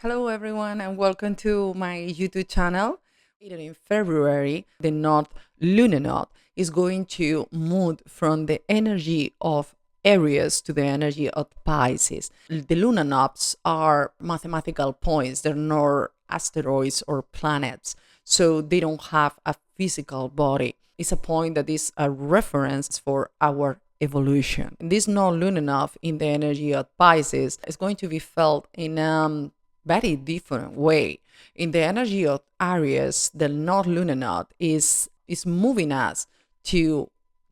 Hello, everyone, and welcome to my YouTube channel. Later in February, the North Lunar Node is going to move from the energy of Aries to the energy of Pisces. The lunar nodes are mathematical points, they're not asteroids or planets, so they don't have a physical body. It's a point that is a reference for our evolution. This non-lunar node in the energy of Pisces is going to be felt in very different way. In the energy of Aries, the North Lunar Node is moving us to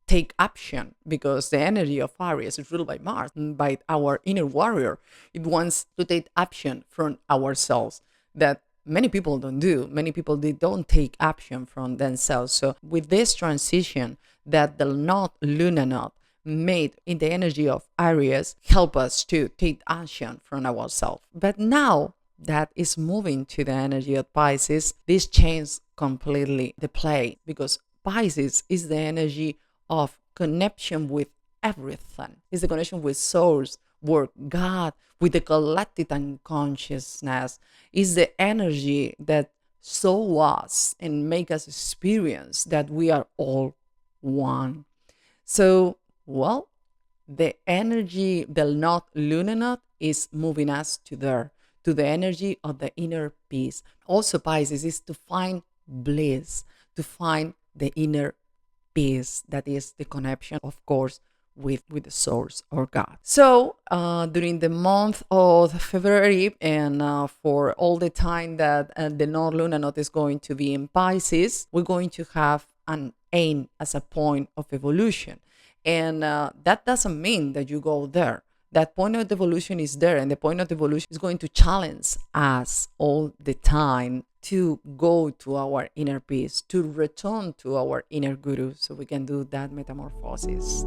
take action because the energy of Aries is ruled by Mars, by our inner warrior. It wants to take action from ourselves that many people don't do. Many people they don't take action from themselves. So with this transition that the North Lunar Node made in the energy of Aries help us to take action from ourselves. But now that is moving to the energy of Pisces, this changes completely the play because Pisces is the energy of connection with everything. It's the connection with source, with God, with the collective unconsciousness. It's the energy that show us and make us experience that we are all one. So, well, the energy, the North Lunar Node is moving us to there, to the energy of the inner peace. Also, Pisces is to find bliss, to find the inner peace that is the connection, of course, with the source or God. So during the month of February and for all the time that the North Lunar Node is going to be in Pisces, we're going to have an aim as a point of evolution. And that doesn't mean that you go there. That point of evolution is there, and the point of evolution is going to challenge us all the time to go to our inner peace, to return to our inner guru so we can do that metamorphosis.